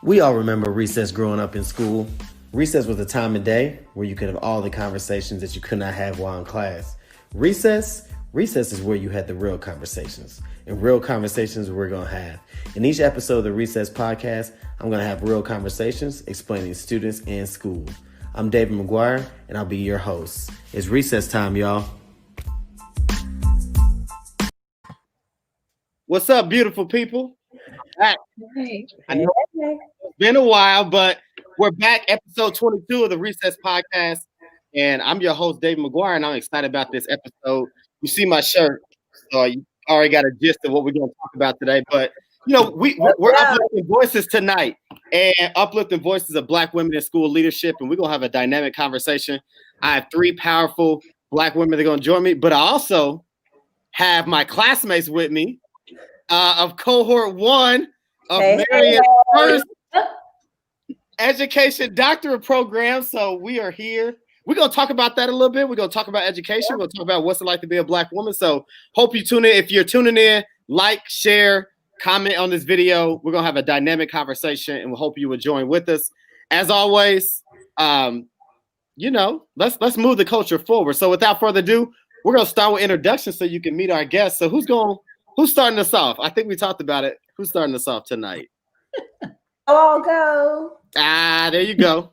We all remember recess growing up in school. Recess was a time of day where you could have all the conversations that you could not have while in class. Recess is where you had the real conversations. And real conversations we're going to have. In each episode of the Recess podcast, I'm going to have real conversations explaining students and school. I'm David McGuire, and I'll be your host. It's recess time, y'all. What's up, beautiful people? Back. Hey. I know it's been a while, but we're back, episode 22 of the Recess podcast, and I'm your host, David McGuire, and I'm excited about this episode. You see my shirt, so you already got a gist of what we're going to talk about today, but you know, we're uplifting voices tonight, and uplifting voices of Black women in school leadership, and we're going to have a dynamic conversation. I have three powerful Black women that are going to join me, but I also have my classmates with me of cohort 1 of Maria's first education doctorate program. So we are here. We're going to talk about that a little bit. We're going to talk about education. We're going to talk about what's it like to be a Black woman. So hope you tune in. If you're tuning in, like, share, comment on this video. We're going to have a dynamic conversation, and we hope you will join with us. As always, you know, let's move the culture forward. So without further ado, we're going to start with introductions so you can meet our guests. So who's starting us off? I think we talked about it. Who's starting us off tonight? I'll go. There you go.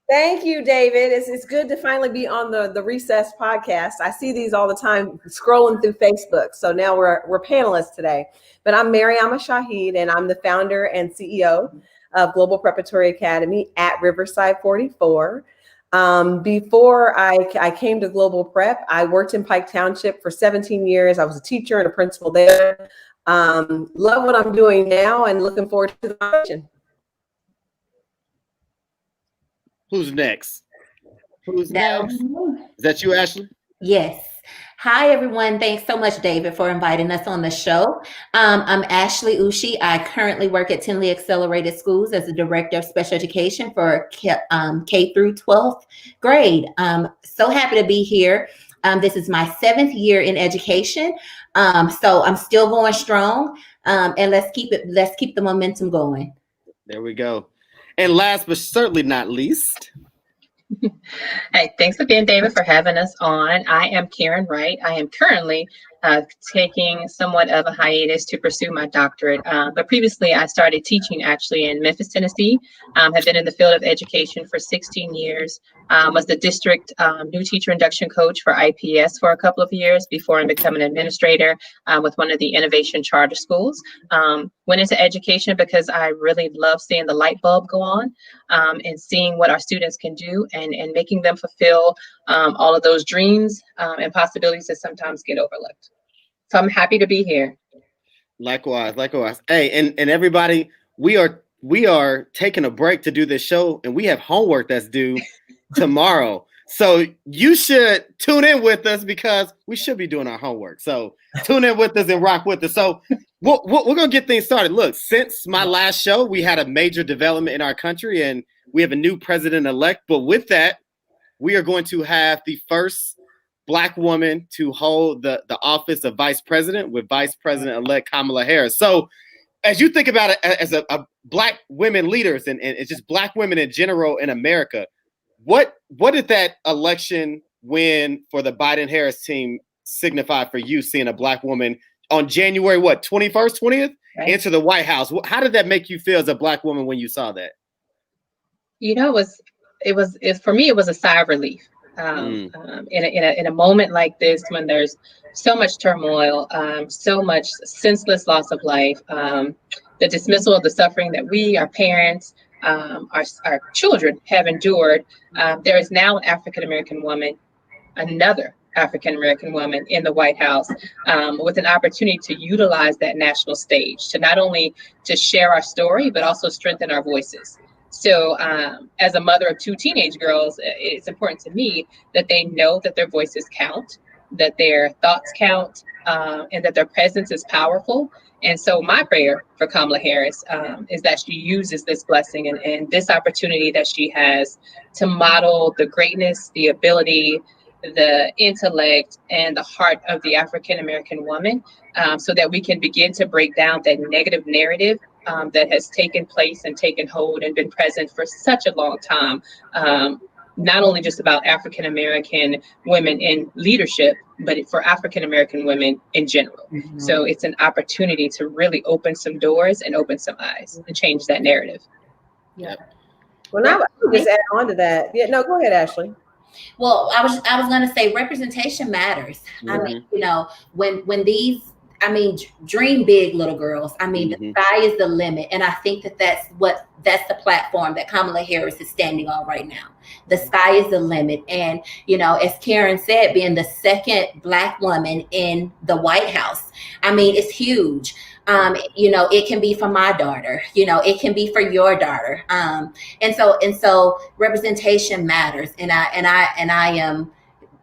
Thank you, David. It's good to finally be on the Recess podcast. I see these all the time scrolling through Facebook. So now we're panelists today. But I'm Mariama Shaheed, and I'm the founder and CEO of Global Preparatory Academy at Riverside 44. Before I came to Global Prep, I worked in Pike Township for 17 years. I was a teacher and a principal there. Love what I'm doing now and looking forward to the conversation. Who's next? Is that you, Ashley? Yes. Hi, everyone. Thanks so much, David, for inviting us on the show. I'm Ashley Ushi. I currently work at Tinley Accelerated Schools as the Director of Special Education for K through 12th grade. So happy to be here. This is my 7th year in education. So I'm still going strong. And let's keep the momentum going. There we go. And last but certainly not least. Hey, thanks again, David, for having us on. I am Karen Wright. I am currently taking somewhat of a hiatus to pursue my doctorate. But previously, I started teaching actually in Memphis, Tennessee. Have been in the field of education for 16 years. Was the district new teacher induction coach for IPS for a couple of years before becoming an administrator with one of the innovation charter schools. Went into education because I really love seeing the light bulb go on and seeing what our students can do and making them fulfill all of those dreams and possibilities that sometimes get overlooked. So I'm happy to be here. Likewise. Hey, and everybody, we are taking a break to do this show, and we have homework that's due tomorrow. So you should tune in with us because we should be doing our homework. So tune in with us and rock with us. So we're going to get things started. Look, since my last show, we had a major development in our country, and we have a new president-elect. But with that, we are going to have the first Black woman to hold the office of vice president with Vice President-elect Kamala Harris. So as you think about it as a Black women leaders and it's just Black women in general in America, what did that election win for the Biden-Harris team signify for you, seeing a Black woman on January, 21st, 20th, right, enter the White House? How did that make you feel as a Black woman when you saw that? You know, for me, it was a sigh of relief. In a moment like this, when there's so much turmoil, so much senseless loss of life, the dismissal of the suffering that we, our parents, our children have endured, there is now an African-American woman, another African-American woman in the White House with an opportunity to utilize that national stage to not only to share our story, but also strengthen our voices. So as a mother of 2 teenage girls, it's important to me that they know that their voices count, that their thoughts count, and that their presence is powerful. And so my prayer for Kamala Harris is that she uses this blessing and this opportunity that she has to model the greatness, the ability, the intellect and the heart of the African American woman, so that we can begin to break down that negative narrative that has taken place and taken hold and been present for such a long time. Not only just about African American women in leadership, but for African American women in general. Mm-hmm. So it's an opportunity to really open some doors and open some eyes and change that narrative. Yeah. Well, now I would just add on to that. Yeah, no, go ahead, Ashley. Well, I was going to say representation matters. Mm-hmm. I mean, you know, when these, I mean, dream big, little girls. I mean, the sky is the limit. And I think that's the platform that Kamala Harris is standing on right now. The sky is the limit. And, you know, as Karen said, being the second Black woman in the White House, I mean, it's huge. You know, it can be for my daughter, you know, it can be for your daughter. And so representation matters. And I am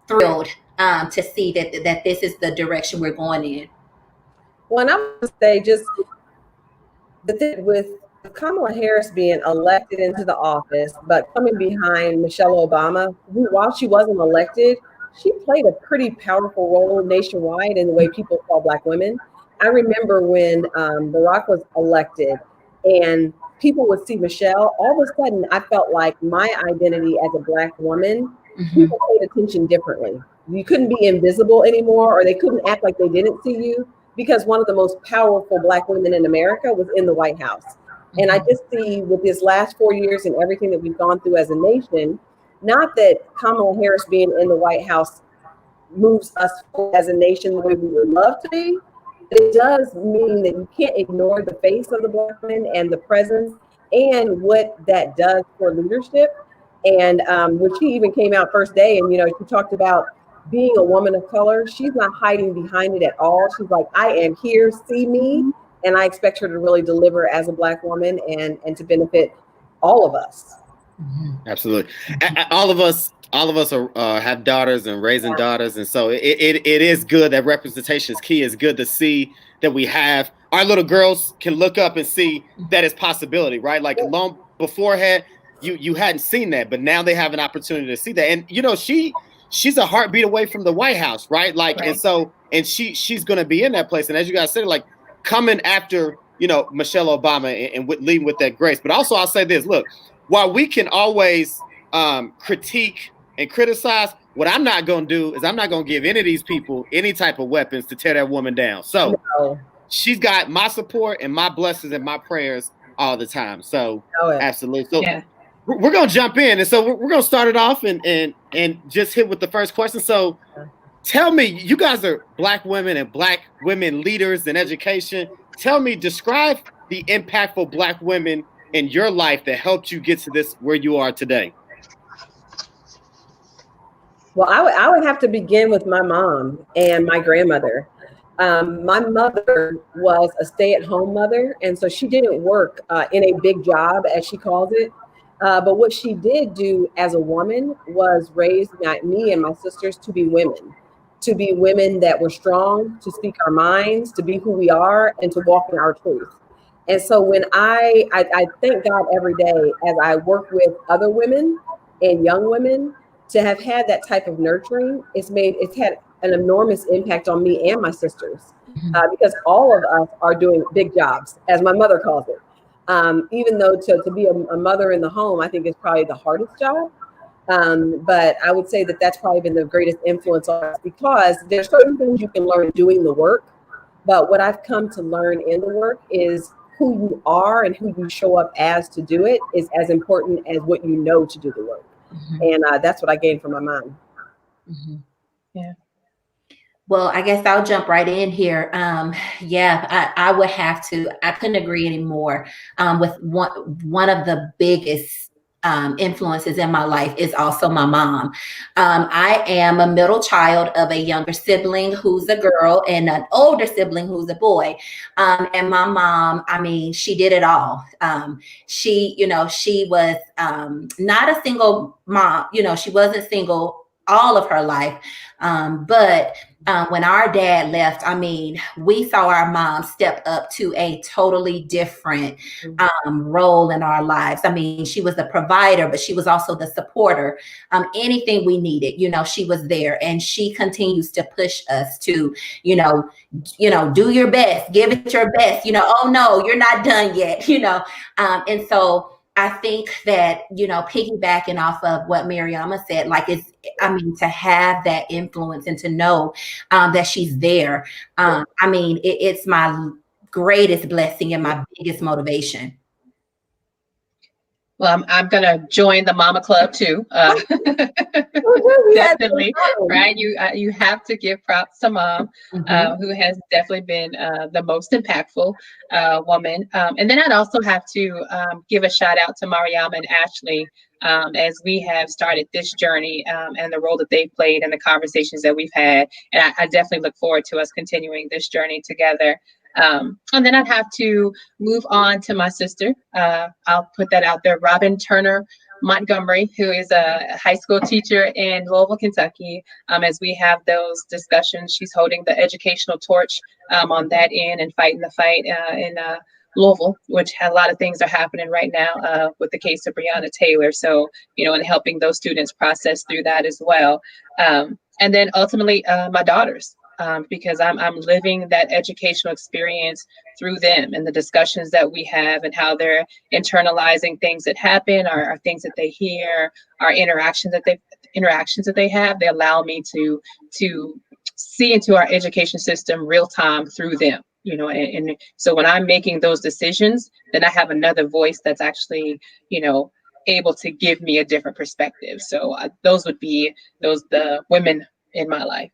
thrilled to see that this is the direction we're going in. Well, and I would say just with Kamala Harris being elected into the office, but coming behind Michelle Obama, who, while she wasn't elected, she played a pretty powerful role nationwide in the way people saw Black women. I remember when Barack was elected and people would see Michelle, all of a sudden I felt like my identity as a Black woman, people paid attention differently. You couldn't be invisible anymore, or they couldn't act like they didn't see you, because one of the most powerful Black women in America was in the White House. And I just see with this last 4 years and everything that we've gone through as a nation, not that Kamala Harris being in the White House moves us as a nation the way we would love to be, but it does mean that you can't ignore the face of the Black woman and the presence and what that does for leadership. And when she even came out first day and, you know, she talked about being a woman of color, she's not hiding behind it at all. She's like, I am here, see me. And I expect her to really deliver as a Black woman and to benefit all of us. Absolutely. All of us are have daughters and raising daughters. And so it is good that representation is key. It's good to see that we have our little girls can look up and see that it's possibility, right? Like long beforehand, you hadn't seen that, but now they have an opportunity to see that. And, you know, she's a heartbeat away from the White House, right? Like, right. And she's going to be in that place. And as you guys said, like coming after, you know, Michelle Obama and leading with that grace. But also I'll say this, look, while we can always critique and criticize, what I'm not going to do is I'm not going to give any of these people any type of weapons to tear that woman down. So she's got my support and my blessings and my prayers all the time. So absolutely. So we're going to jump in. And so we're going to start it off and just hit with the first question. So tell me, you guys are Black women and Black women leaders in education. Tell me, describe the impactful Black women in your life that helped you get to this where you are today. Well, I would have to begin with my mom and my grandmother. My mother was a stay-at-home mother, and so she didn't work in a big job, as she calls it. But what she did do as a woman was raise me and my sisters to be women that were strong, to speak our minds, to be who we are, and to walk in our truth. And so when I thank God every day as I work with other women and young women to have had that type of nurturing, it's had an enormous impact on me and my sisters, because all of us are doing big jobs, as my mother calls it. Even though to be a mother in the home, I think is probably the hardest job. But I would say that that's probably been the greatest influence on us, because there's certain things you can learn doing the work. But what I've come to learn in the work is who you are and who you show up as to do it is as important as what you know to do the work. And that's what I gained from my mom. Yeah. Well, I guess I'll jump right in here. I would have to, I couldn't agree anymore with one of the biggest influences in my life is also my mom. I am a middle child of a younger sibling who's a girl and an older sibling who's a boy. And my mom, I mean, she did it all. She was not a single mom, she wasn't single all of her life. But when our dad left, I mean, we saw our mom step up to a totally different role in our lives. I mean, she was the provider, but she was also the supporter. Anything we needed, you know, she was there, and she continues to push us to, do your best, give it your best, oh no, you're not done yet, and so I think that, piggybacking off of what Mariama said, like to have that influence and to know that she's there. It's my greatest blessing and my biggest motivation. Well, I'm going to join the Mama Club too. Definitely, right? You have to give props to Mom, who has definitely been the most impactful woman. And then I'd also have to give a shout out to Mariama and Ashley as we have started this journey and the role that they've played and the conversations that we've had. And I definitely look forward to us continuing this journey together. And then I'd have to move on to my sister. I'll put that out there, Robin Turner Montgomery, who is a high school teacher in Louisville, Kentucky. As we have those discussions, she's holding the educational torch on that end and fighting the fight in Louisville, which a lot of things are happening right now with the case of Breonna Taylor. So, and helping those students process through that as well. And then ultimately, my daughters. Because I'm living that educational experience through them and the discussions that we have and how they're internalizing things that happen or things that they hear, our interactions that they have. They allow me to see into our education system real time through them. And so when I'm making those decisions, then I have another voice that's actually, able to give me a different perspective. So those would be the women in my life.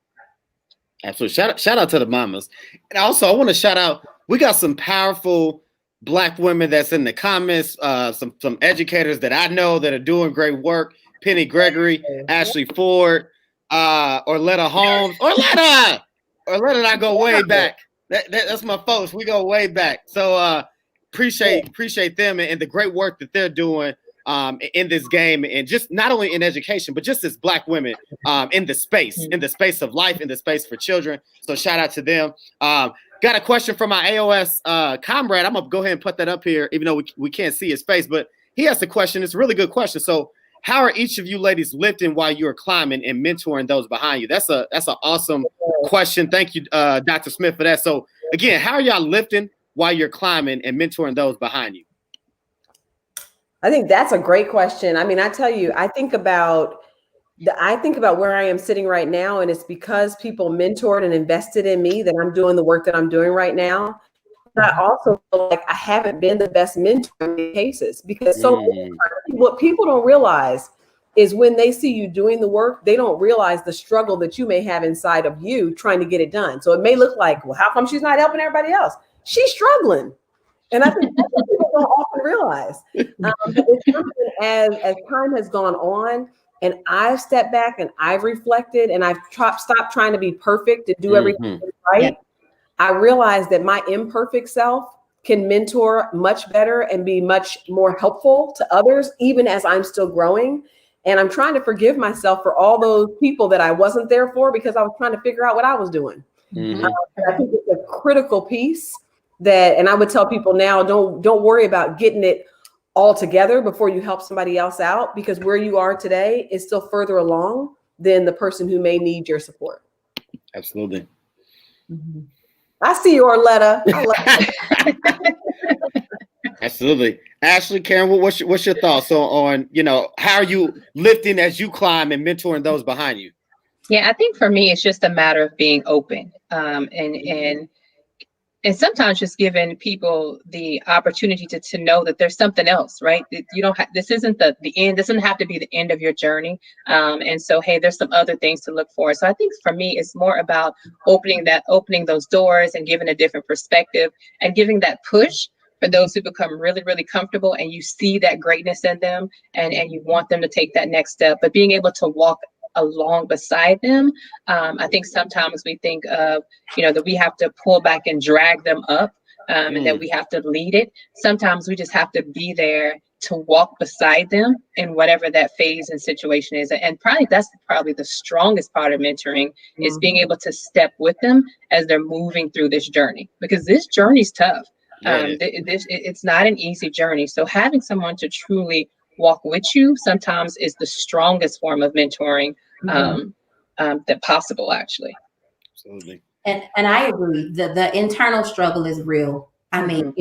Absolutely. Shout out to the mamas. And also I want to shout out, we got some powerful Black women that's in the comments, some educators that I know that are doing great work. Penny Gregory, Ashley Ford, Orletta Holmes. Orletta and I go way back. That's my folks. We go way back. So appreciate them and the great work that they're doing in this game, and just not only in education, but just as Black women in the space of life, in the space for children. So shout out to them. Got a question from my AOS comrade. I'm gonna go ahead and put that up here, even though we can't see his face, but he asked a question. It's a really good question. So how are each of you ladies lifting while you're climbing and mentoring those behind you? That's an awesome question. Thank you, Dr. Smith, for that. So again, how are y'all lifting while you're climbing and mentoring those behind you? I think that's a great question. I mean, I tell you, I think about where I am sitting right now, and it's because people mentored and invested in me that I'm doing the work that I'm doing right now. But I also feel like I haven't been the best mentor in many cases, because what people don't realize is when they see you doing the work, they don't realize the struggle that you may have inside of you trying to get it done. So it may look like, well, how come she's not helping everybody else? She's struggling. And I think that's what people don't often realize. But it's something as time has gone on and I've stepped back and I've reflected and I've stopped trying to be perfect and do everything right. Yeah. I realized that my imperfect self can mentor much better and be much more helpful to others, even as I'm still growing. And I'm trying to forgive myself for all those people that I wasn't there for because I was trying to figure out what I was doing. And I think it's a critical piece. And I would tell people now, don't worry about getting it all together before you help somebody else out, because where you are today is still further along than the person who may need your support. Absolutely. I see you, Orletta. Absolutely. Ashley, Karen, what's your thoughts on how are you lifting as you climb and mentoring those behind you? Yeah, I think for me, it's just a matter of being open and sometimes just giving people the opportunity to know that there's something else, right? You don't this isn't the end. This doesn't have to be the end of your journey. And so, hey, there's some other things to look for. So I think for me, it's more about opening those doors and giving a different perspective and giving that push for those who become really, really comfortable and you see that greatness in them and you want them to take that next step, but being able to walk along beside them. I think sometimes we think of, that we have to pull back and drag them up. and that we have to lead it. Sometimes we just have to be there to walk beside them in whatever that phase and situation is. And probably that's probably the strongest part of mentoring is being able to step with them as they're moving through this journey, because this journey's tough. It's not an easy journey. So having someone to truly walk with you sometimes is the strongest form of mentoring that possible, actually. Absolutely. And I agree. The internal struggle is real. I mean,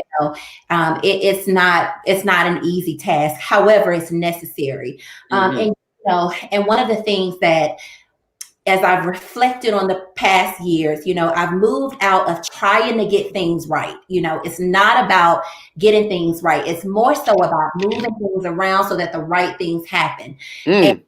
it's not an easy task. However, it's necessary. And one of the things that, as I've reflected on the past years, I've moved out of trying to get things right. It's not about getting things right. It's more so about moving things around so that the right things happen. And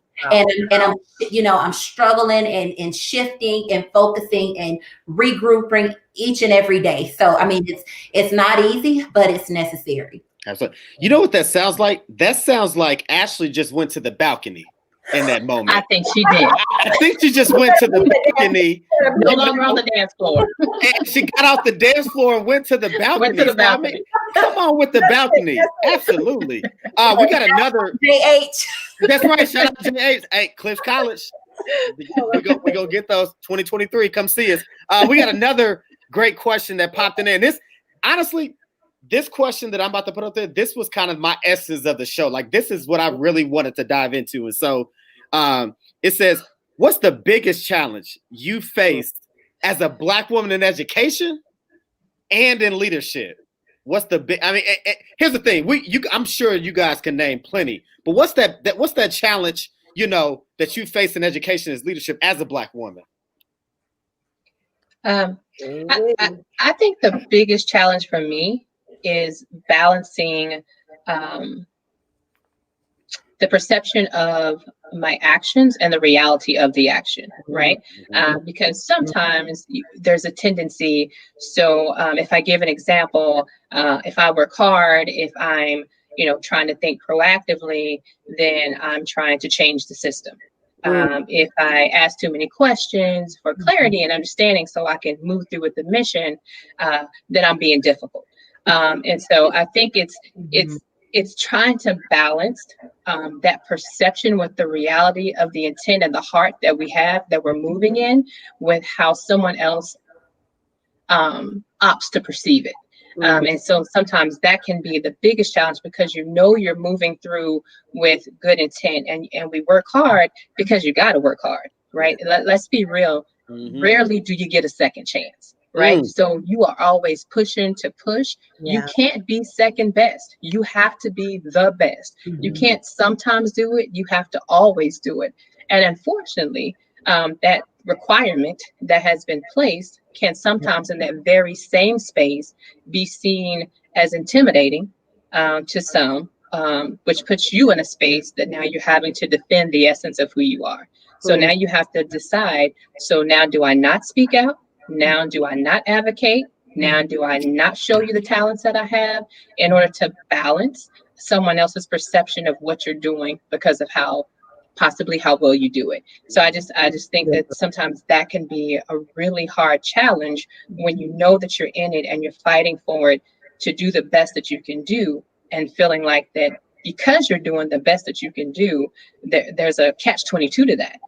I'm struggling and shifting and focusing and regrouping each and every day. So, I mean, it's not easy, but it's necessary. Absolutely. You know what that sounds like? That sounds like Ashley just went to the balcony in that moment. I think she did. I think she just went to the balcony. No longer on the dance floor. And she got off the dance floor and went to the balcony. Went to the balcony. I mean, come on with the balcony. Absolutely. We got another. JH. That's right. Shout out to JH. Hey, Cliff College. We go get those 2023. Come see us. We got another great question that popped in there. And this question that I'm about to put up there, this was kind of my essence of the show. Like, this is what I really wanted to dive into. And so it says, what's the biggest challenge you faced as a Black woman in education and in leadership? What's the big? I mean, here's the thing. I'm sure you guys can name plenty, but what's that challenge that you face in education as leadership as a Black woman? I think the biggest challenge for me is balancing the perception of my actions and the reality of the action, right? Because sometimes there's a tendency. So if I give an example, if I work hard, if I'm, trying to think proactively, then I'm trying to change the system. If I ask too many questions for clarity and understanding so I can move through with the mission, then I'm being difficult. And so I think it's trying to balance that perception with the reality of the intent and the heart that we have, that we're moving in, with how someone else opts to perceive it. And so sometimes that can be the biggest challenge, because you're moving through with good intent, and we work hard because you got to work hard, right? Let's be real. Rarely do you get a second chance. Right. So you are always pushing to push. You can't be second best. You have to be the best. You can't sometimes do it. You have to always do it. And unfortunately, that requirement that has been placed can sometimes in that very same space be seen as intimidating to some, which puts you in a space that now you're having to defend the essence of who you are. So now you have to decide. So now, do I not speak out? Now, do I not advocate? Now, do I not show you the talents that I have, in order to balance someone else's perception of what you're doing because of possibly how well you do it? So I just think that sometimes that can be a really hard challenge when you know that you're in it and you're fighting for it to do the best that you can do, and feeling like that because you're doing the best that you can do, there's a catch-22 to that,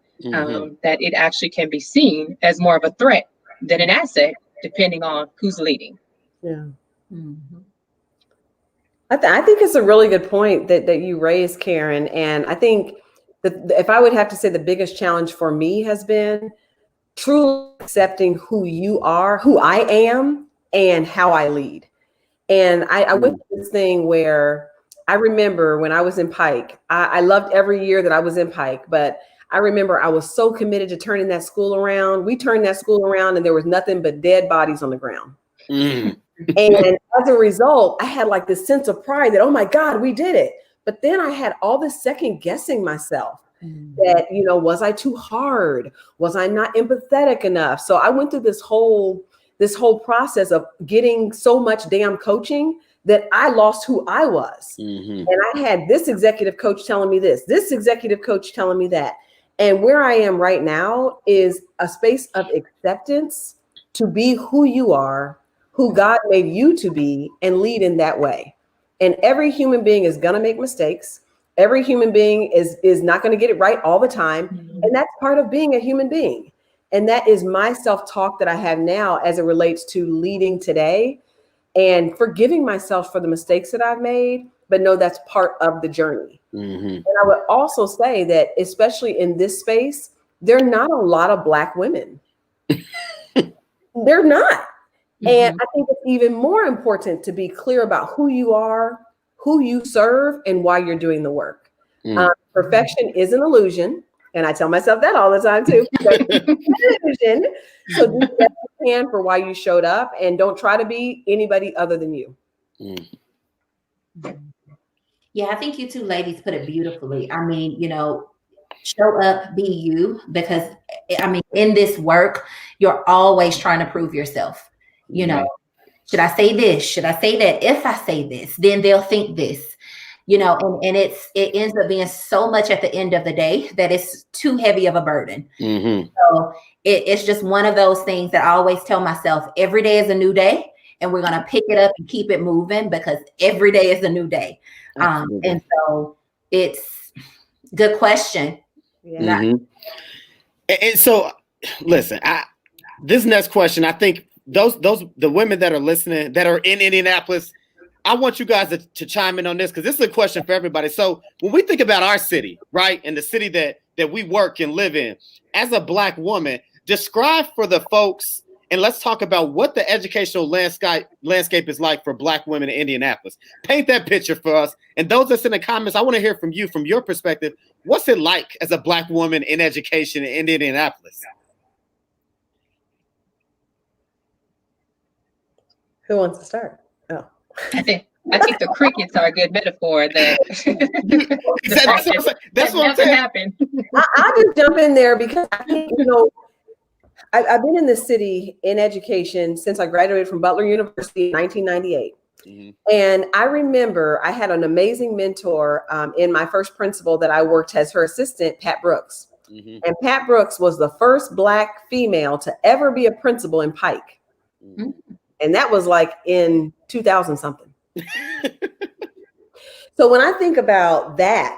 that it actually can be seen as more of a threat than an asset, depending on who's leading. Yeah. I think it's a really good point that you raised, Karen. And I think that if I would have to say, the biggest challenge for me has been truly accepting who you are, who I am, and how I lead. And I went through this thing where I remember when I was in Pike, I loved every year that I was in Pike, but I remember I was so committed to turning that school around. We turned that school around and there was nothing but dead bodies on the ground. And as a result, I had like this sense of pride that, oh my God, we did it. But then I had all this second guessing myself that, was I too hard? Was I not empathetic enough? So I went through this whole process of getting so much damn coaching that I lost who I was. And I had this executive coach telling me this executive coach telling me that. And where I am right now is a space of acceptance to be who you are who God made you to be and lead in that way. And every human being is going to make mistakes. Every human being is not going to get it right all the time. And that's part of being a human being. And that is my self-talk that I have now as it relates to leading today and forgiving myself for the mistakes that I've made, but know that's part of the journey. And I would also say that, especially in this space, there are not a lot of Black women. They're not. And I think it's even more important to be clear about who you are, who you serve, and why you're doing the work. Perfection is an illusion. And I tell myself that all the time too. Illusion. So do the best you can for why you showed up, and don't try to be anybody other than you. Yeah, I think you two ladies put it beautifully. I mean, you know, show up, be you, because I mean, in this work, you're always trying to prove yourself. You know, should I say this? Should I say that? If I say this, then they'll think this, you know, and it ends up being so much at the end of the day that it's too heavy of a burden. So it's just one of those things that I always tell myself, every day is a new day, and we're going to pick it up and keep it moving, because every day is a new day. And so it's good question. And so listen, this next question, I think the women that are listening that are in Indianapolis, I want you guys to chime in on this, because this is a question for everybody. So when we think about our city, right, and the city that we work and live in, as a Black woman, describe for the folks, and let's talk about what the educational landscape is like for Black women in Indianapolis. Paint that picture for us. And those that's in the comments, I want to hear from you, from your perspective. What's it like as a Black woman in education in Indianapolis? Who wants to start? Oh, I think the crickets are a good metaphor. That's what happened. I'll just jump in there, because I think, you know, I've been in this city in education since I graduated from Butler University in 1998. And I remember I had an amazing mentor in my first principal that I worked as her assistant, Pat Brooks. And Pat Brooks was the first Black female to ever be a principal in Pike. And that was like in 2000 something. So when I think about that,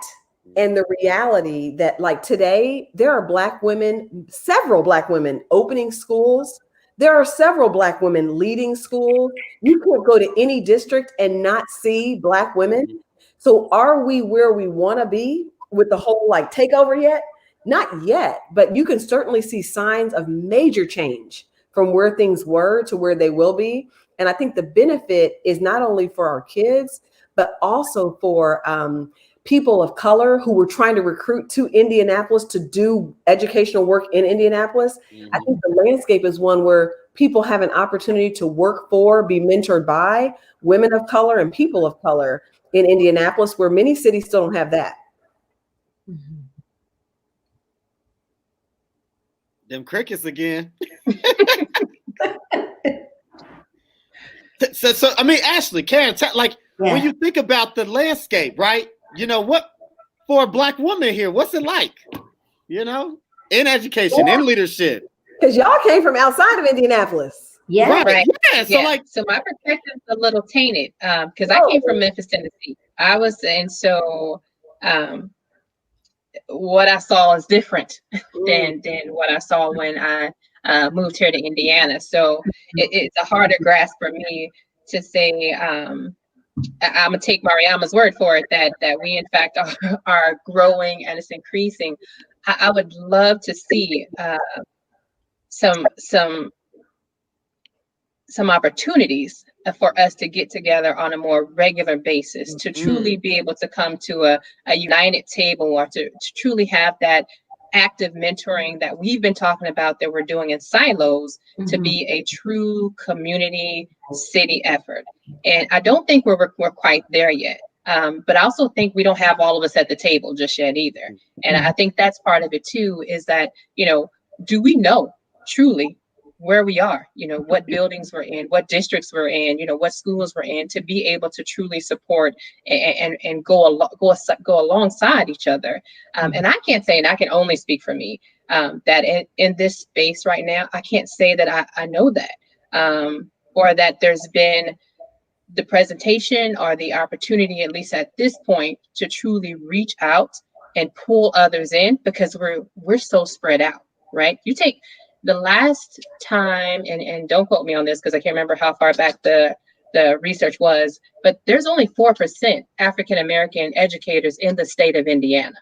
and the reality that, like, today, there are Black women, several Black women opening schools. There are several Black women leading schools. You can't go to any district and not see Black women. So are we where we want to be with the whole like takeover yet? Not yet, but you can certainly see signs of major change from where things were to where they will be. And I think the benefit is not only for our kids, but also for people of color who were trying to recruit to Indianapolis to do educational work in Indianapolis. I think the landscape is one where people have an opportunity to work for, be mentored by women of color and people of color in Indianapolis, where many cities still don't have that. Them crickets again. So I mean, Ashley, Karen, when you think about the landscape, right? You know, what for a Black woman here, what's it like? You know, in education, in leadership. Because y'all came from outside of Indianapolis. Right. Yeah. So my perspective is a little tainted because I came from Memphis, Tennessee. What I saw is different than what I saw when I moved here to Indiana. So it's a harder grasp for me to say. I'm gonna take Mariama's word for it that we in fact are growing and it's increasing. I would love to see some opportunities for us to get together on a more regular basis, to truly be able to come to a united table, or to truly have that active mentoring that we've been talking about that we're doing in silos, to be a true community city effort. And I don't think we're quite there yet. But I also think we don't have all of us at the table just yet either. And I think that's part of it too, is that, you know, do we know truly where we are, you know, what buildings we're in, what districts we're in, you know, what schools we're in, to be able to truly support and go alongside each other. And I can't say, and I can only speak for me, that in this space right now, I can't say that I know that. or that there's been the presentation or the opportunity, at least at this point, to truly reach out and pull others in, because we're so spread out, right? You take the last time, and don't quote me on this because I can't remember how far back the research was, but there's only 4% African American educators in the state of Indiana.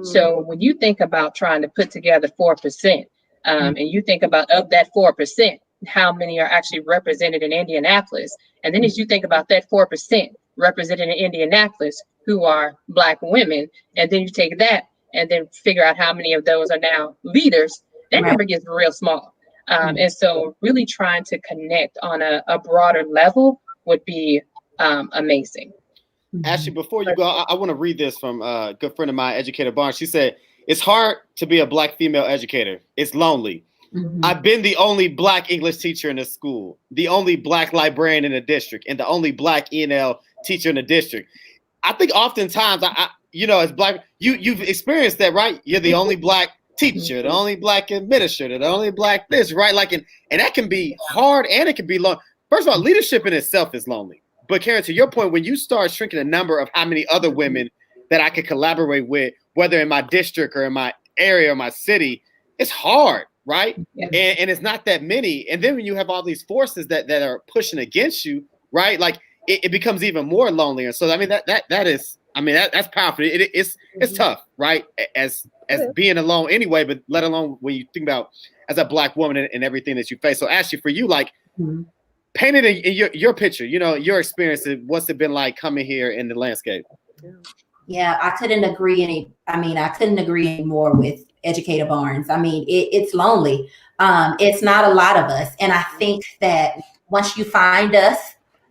So when you think about trying to put together 4%, and you think about of that 4%, how many are actually represented in Indianapolis, and then as you think about that 4% represented in Indianapolis who are Black women, and then you take that and then figure out how many of those are now leaders, that number gets real small. And so really trying to connect on a broader level would be amazing. Ashley, before you go, I want to read this from a good friend of mine, Educator Barnes. She said, "It's hard to be a Black female educator. It's lonely. I've been the only Black English teacher in the school, the only Black librarian in the district, and the only Black E&L teacher in the district." I think oftentimes, as Black, you've experienced that, right? You're the only Black teacher, the only Black administrator, the only Black this, right? Like, and that can be hard and it can be long. First of all, leadership in itself is lonely. But Karen, to your point, when you start shrinking the number of how many other women that I could collaborate with, whether in my district or in my area or my city, it's hard, right? Yeah. And it's not that many. And then when you have all these forces that are pushing against you, right? Like it becomes even more lonelier. So I mean that's powerful. It's tough, right? As being alone anyway, but let alone when you think about as a Black woman and everything that you face. So Ashley, for you, like paint it in your picture, your experience, what's it been like coming here in the landscape? Yeah, I couldn't agree more with Educator Barnes. I mean, it's lonely. It's not a lot of us. And I think that once you find us,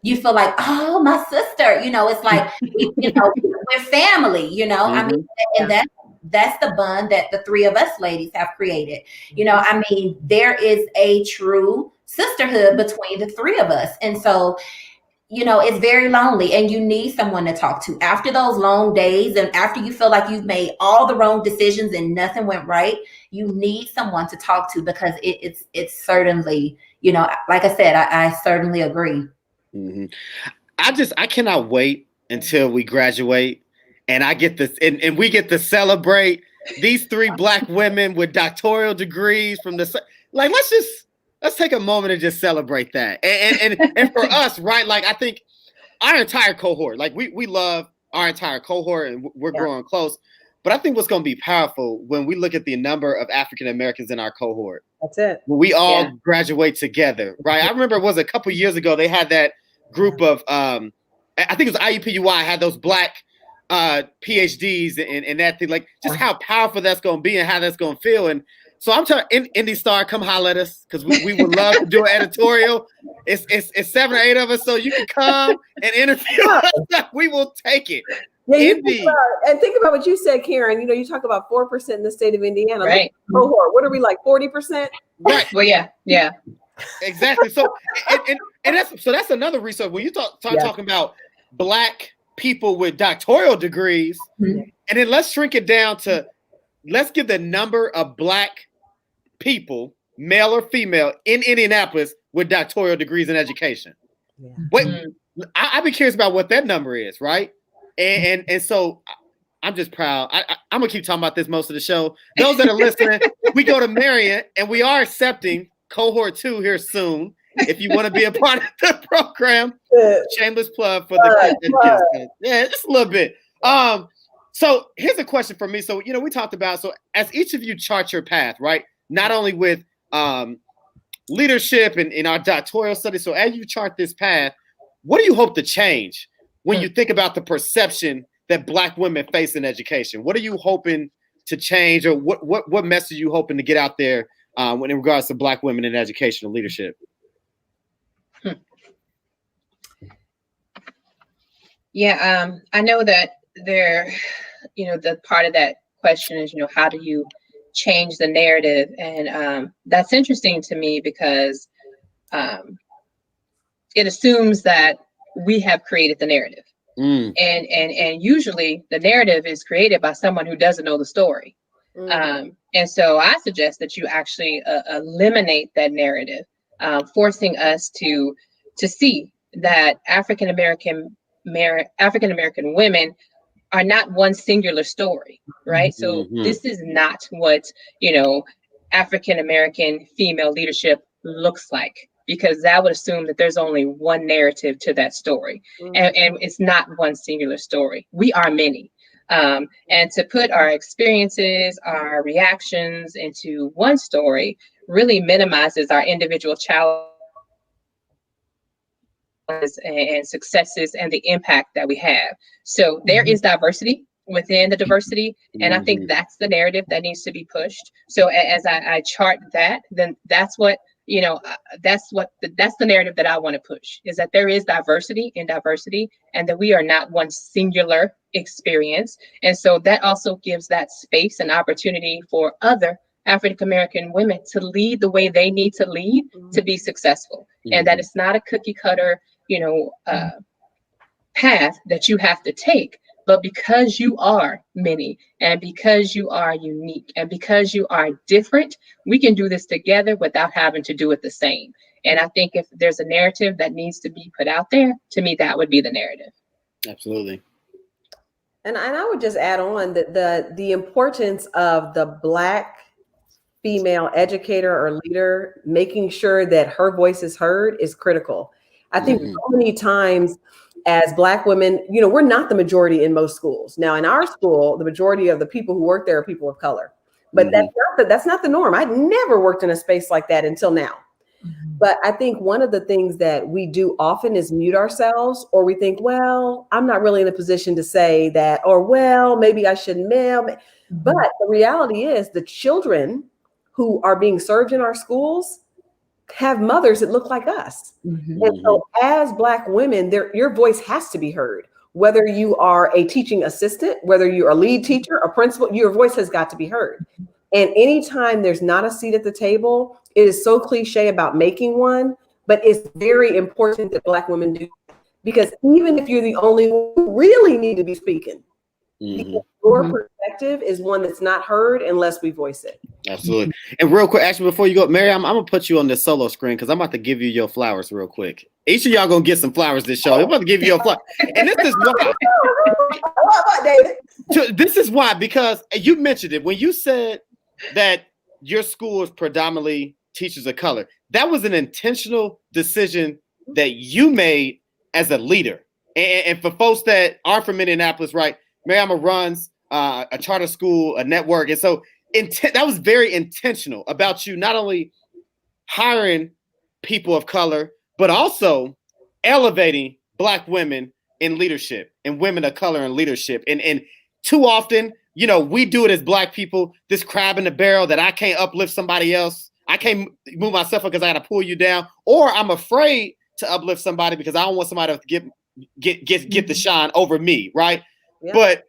you feel like, oh, my sister, it's like, we're family, I mean, and that's the bond that the three of us ladies have created. I mean, there is a true sisterhood between the three of us. And so, it's very lonely and you need someone to talk to after those long days. And after you feel like you've made all the wrong decisions and nothing went right, you need someone to talk to, because it's certainly, like I said, I certainly agree. Mm-hmm. I cannot wait until we graduate and I get this and we get to celebrate these three Black women with doctoral degrees from let's take a moment and just celebrate that. And for us, right? Like, I think our entire cohort, like we love our entire cohort and we're growing close. But I think what's going to be powerful when we look at the number of African Americans in our cohort. That's it. When we all graduate together, right? I remember it was a couple years ago, they had that group of, I think it was IUPUI, had those Black PhDs and that thing, like just how powerful that's going to be and how that's going to feel. And so I'm telling Indy Star, come holler at us because we would love to do an editorial. It's 7 or 8 of us, so you can come and interview us. We will take it. Yeah, think about what you said, Karen. You talk about 4% in the state of Indiana. Right. Cohort. What are we, like 40%? Right. Well, yeah. Exactly. So and that's another research. When you talking about Black people with doctoral degrees, and then let's shrink it down to let's give the number of Black people, male or female, in Indianapolis with doctoral degrees in education. Yeah. Wait, I'd be curious about what that number is, right? And so I'm just proud. I'm gonna keep talking about this most of the show. Those that are listening, we go to Marion and we are accepting cohort 2 here soon. If you want to be a part of the program, shameless plug for the kids. Yeah, just a little bit. So here's a question for me. So, we talked about, so as each of you chart your path, right? Not only with leadership and in our doctoral studies. So as you chart this path, what do you hope to change when you think about the perception that Black women face in education? What are you hoping to change, or what message are you hoping to get out there when in regards to Black women in educational leadership? Yeah, I know that there, the part of that question is, how do you change the narrative? And that's interesting to me because it assumes that we have created the narrative. And usually the narrative is created by someone who doesn't know the story. And so I suggest that you actually eliminate that narrative, forcing us to to see that African American women are not one singular story, right? So this is not what, African American female leadership looks like, because that would assume that there's only one narrative to that story. And it's not one singular story. We are many. And to put our experiences, our reactions into one story really minimizes our individual challenges and successes and the impact that we have. So there is diversity within the diversity. And I think that's the narrative that needs to be pushed. So as I chart that, then that's what, that's the narrative that I want to push, is that there is diversity in diversity, and that we are not one singular experience. And so that also gives that space and opportunity for other African American women to lead the way they need to lead to be successful. And that it's not a cookie cutter, path that you have to take, but because you are many, and because you are unique, and because you are different, we can do this together without having to do it the same. And I think if there's a narrative that needs to be put out there, to me, that would be the narrative. Absolutely. And I would just add on that the importance of the Black female educator or leader making sure that her voice is heard is critical. I think so many times as Black women, we're not the majority in most schools. Now, in our school, the majority of the people who work there are people of color, but that's not the norm. I'd never worked in a space like that until now. But I think one of the things that we do often is mute ourselves, or we think, well, I'm not really in a position to say that, or, well, maybe I shouldn't. But the reality is the children who are being served in our schools have mothers that look like us. And so as Black women, your voice has to be heard. Whether you are a teaching assistant, whether you're a lead teacher, a principal, your voice has got to be heard. And anytime there's not a seat at the table, it is so cliche about making one, but it's very important that Black women do, because even if you're the only one, you really need to be speaking. Your perspective is one that's not heard unless we voice it. Absolutely. And real quick, actually, before you go, Mary, I'm gonna put you on the solo screen because I'm about to give you your flowers real quick. Each of y'all gonna get some flowers this show. I'm about to give you your flowers. And this is why. David? This is why, because you mentioned it when you said that your school is predominantly teachers of color. That was an intentional decision that you made as a leader. And for folks that aren't from Indianapolis, right? Mariama runs a charter school, a network. And so that was very intentional about you not only hiring people of color, but also elevating Black women in leadership and women of color in leadership. And too often, we do it as Black people, this crab in the barrel that I can't uplift somebody else. I can't move myself up because I got to pull you down, or I'm afraid to uplift somebody because I don't want somebody to get the shine over me, right? Yeah. But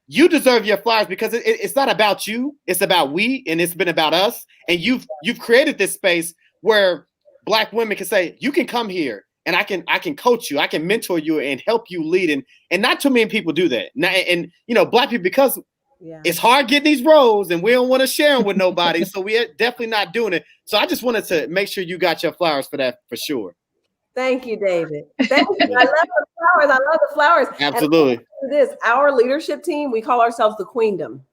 you deserve your flowers because it's not about you. It's about we, and it's been about us. And you've created this space where Black women can say, you can come here and I can coach you. I can mentor you and help you lead. And not too many people do that. And Black people, because it's hard getting these roles and we don't want to share them with nobody. So we're definitely not doing it. So I just wanted to make sure you got your flowers for that, for sure. Thank you, David. Thank you. I love the flowers. I love the flowers. Absolutely. Our leadership team, we call ourselves the Queendom.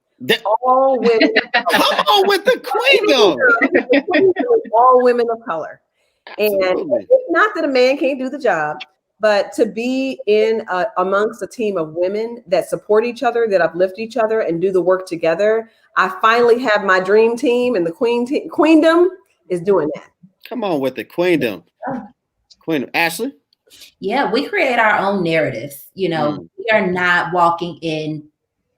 All women. Come on with the Queendom. All women of color. Absolutely. And it's not that a man can't do the job, but to be in amongst a team of women that support each other, that uplift each other, and do the work together. I finally have my dream team, and the Queendom is doing that. Come on with the Queendom. Queen Ashley? Yeah, we create our own narratives. We are not walking in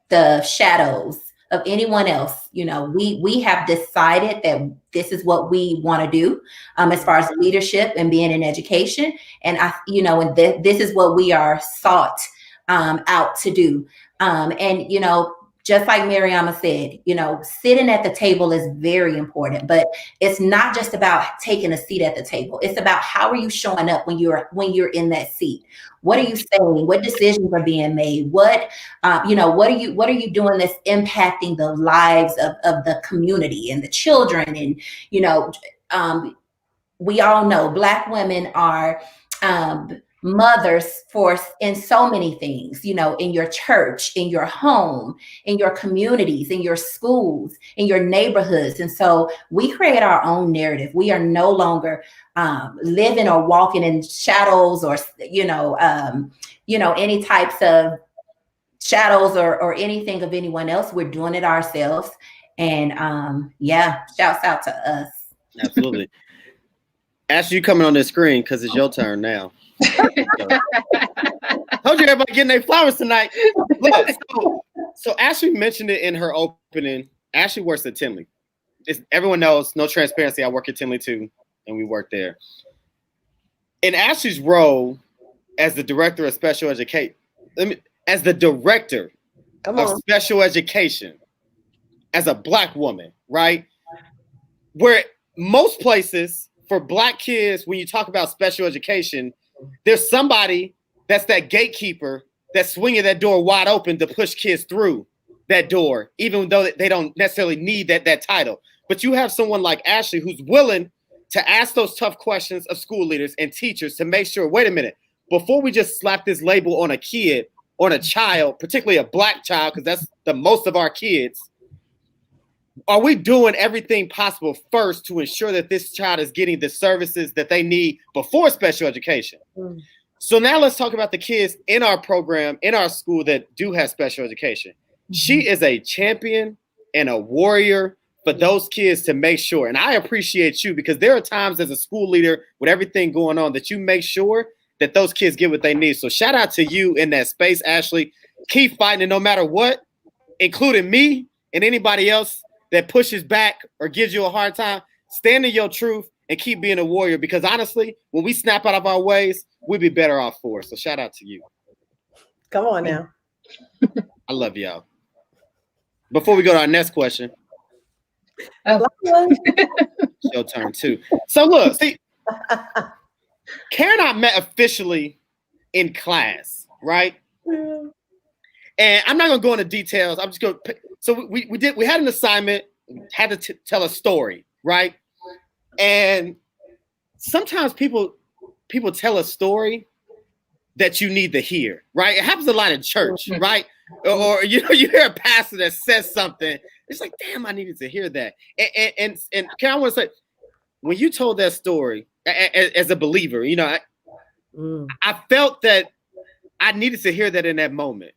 the shadows of anyone else. We have decided that this is what we want to do as far as leadership and being in education. And this is what we are sought out to do. Just like Mariama said, sitting at the table is very important, but it's not just about taking a seat at the table. It's about how are you showing up when you're in that seat? What are you saying? What decisions are being made? What are you doing that's impacting the lives of the community and the children? And, we all know Black women are mothers for in so many things, you know, in your church, in your home, in your communities, in your schools, in your neighborhoods. And so we create our own narrative. We are no longer living or walking in shadows or, any types of shadows or anything of anyone else. We're doing it ourselves. And shouts out to us. Absolutely. Ashley, you coming on the screen because it's your turn now. Told you everybody getting their flowers tonight. Look, so Ashley mentioned it in her opening. Ashley works at Tinley. Everyone knows, no transparency, I work at Tinley too, and we work there. In Ashley's role as the director of special education, as the director of special education, as a Black woman, right? Where most places for Black kids, when you talk about special education, there's somebody that's that gatekeeper that's swinging that door wide open to push kids through that door, even though they don't necessarily need that title. But you have someone like Ashley who's willing to ask those tough questions of school leaders and teachers to make sure, wait a minute, before we just slap this label on a kid, on a child, particularly a Black child, because that's the most of our kids, are we doing everything possible first to ensure that this child is getting the services that they need before special education? So now let's talk about the kids in our program, in our school that do have special education. She is a champion and a warrior for those kids to make sure. And I appreciate you because there are times as a school leader with everything going on that you make sure that those kids get what they need. So shout out to you in that space, Ashley. Keep fighting, and no matter what, including me and anybody else that pushes back or gives you a hard time, stand in your truth and keep being a warrior, because honestly, when we snap out of our ways, we'd be better off for it. So shout out to you. Come on now. I love y'all. Before we go to our next question, your turn too. So look, see, Karen and I met officially in class, right? And I'm not gonna go into details. I'm just gonna. So we had an assignment, had to tell a story, right? And sometimes people tell a story that you need to hear, right? It happens a lot in church, right? Or you hear a pastor that says something. It's like, damn, I needed to hear that. And Karen, I want to say, when you told that story as a believer, I felt that I needed to hear that in that moment,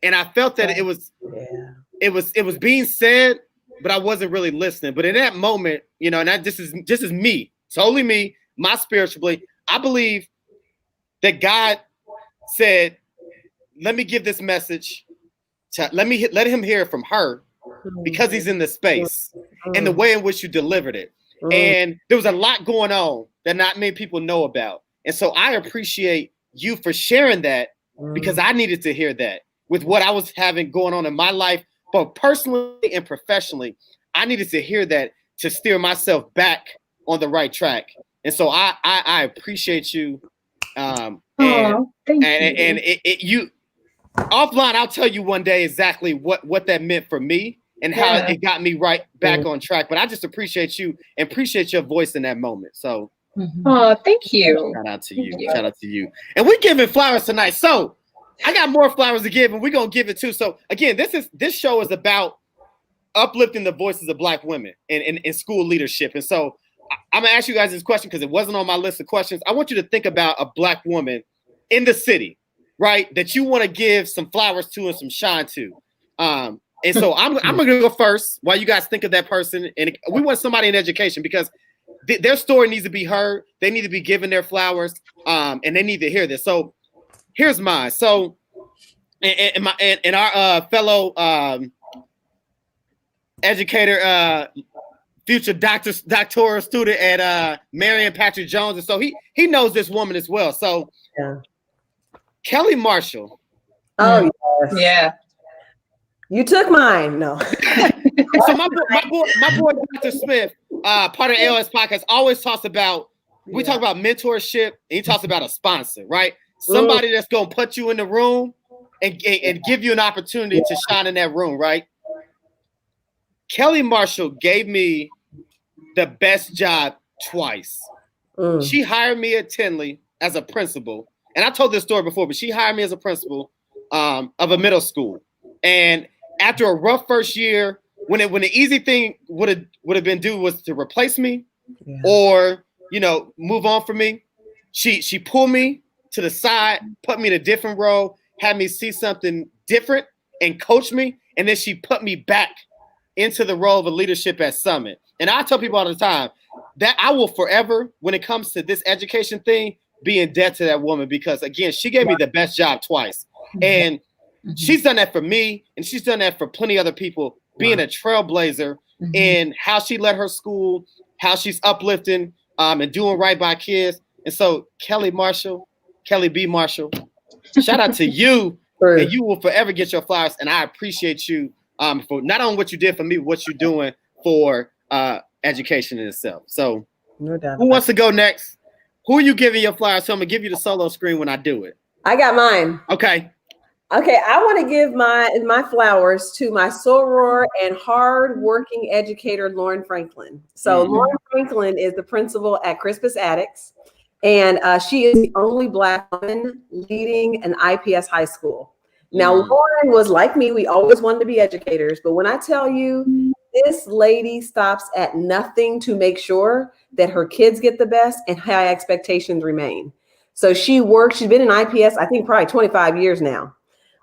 and I felt that it was being said, but I wasn't really listening. But in that moment, and this is me, totally me, my spiritually. I believe that God said, "Let me give this message let him hear it from her, because he's in the space and the way in which you delivered it." And there was a lot going on that not many people know about. And so I appreciate you for sharing that, because I needed to hear that with what I was having going on in my life, both personally and professionally. I needed to hear that to steer myself back on the right track. And so I appreciate you. Thank you. Offline, I'll tell you one day exactly what that meant for me and how it got me right back on track. But I just appreciate you and appreciate your voice in that moment. So, thank you. Shout out to you. Shout out to you. And we're giving flowers tonight. So I got more flowers to give, and we're gonna give it too. So again, this show is about uplifting the voices of Black women in school leadership. And so I'm gonna ask you guys this question because it wasn't on my list of questions. I want you to think about a Black woman in the city, right, that you want to give some flowers to and some shine to. And so I'm gonna go first while you guys think of that person. And we want somebody in education because their story needs to be heard. They need to be given their flowers, and they need to hear this. So here's mine. So and our fellow educator, future doctoral student at Marion Patrick Jones, and so he knows this woman as well. So Kelly Marshall. Oh yes. Yeah. You took mine. No. So my boy Dr. Smith, part of ALS podcast, always talks about, we talk about mentorship, and he talks about a sponsor, right? Somebody that's gonna put you in the room and give you an opportunity to shine in that room, right? Kelly Marshall gave me the best job twice. She hired me at Tinley as a principal, and I told this story before, but she hired me as a principal of a middle school. And after a rough first year, when the easy thing would have been due was to replace me or move on from me, she pulled me to the side, put me in a different role, had me see something different, and coach me, and then she put me back into the role of a leadership at Summit. And I tell people all the time that I will forever, when it comes to this education thing, be in debt to that woman, because again, she gave me the best job twice. And she's done that for me, and she's done that for plenty of other people, being a trailblazer in how she led her school, how she's uplifting and doing right by kids. And so Kelly B. Marshall, shout out to you. And you will forever get your flowers. And I appreciate you for not only what you did for me, but what you're doing for education in itself. So no doubt. Who wants to go next? Who are you giving your flowers to? I'm going to give you the solo screen when I do it. I got mine. Okay. I want to give my flowers to my soror and hard-working educator, Lauren Franklin. So Lauren Franklin is the principal at Crispus Attucks, and she is the only Black woman leading an IPS high school. Now, Lauren was like me. We always wanted to be educators, but when I tell you, this lady stops at nothing to make sure that her kids get the best and high expectations remain. So she's been in IPS, I think probably 25 years now.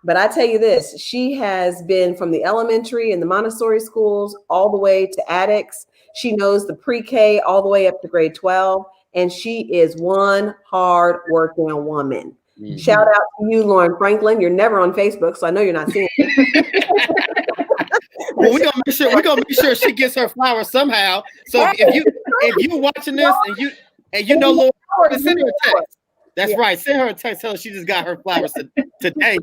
But I tell you this, she has been from the elementary and the Montessori schools all the way to Attucks. She knows the pre-K all the way up to grade 12. And she is one hard-working woman. Shout out to you, Lauren Franklin. You're never on Facebook, so I know you're not seeing it. Well, we're gonna make sure she gets her flowers somehow. So if you watching this and you know Lauren, send her a text. That's right. Send her a text. Tell her she just got her flowers today.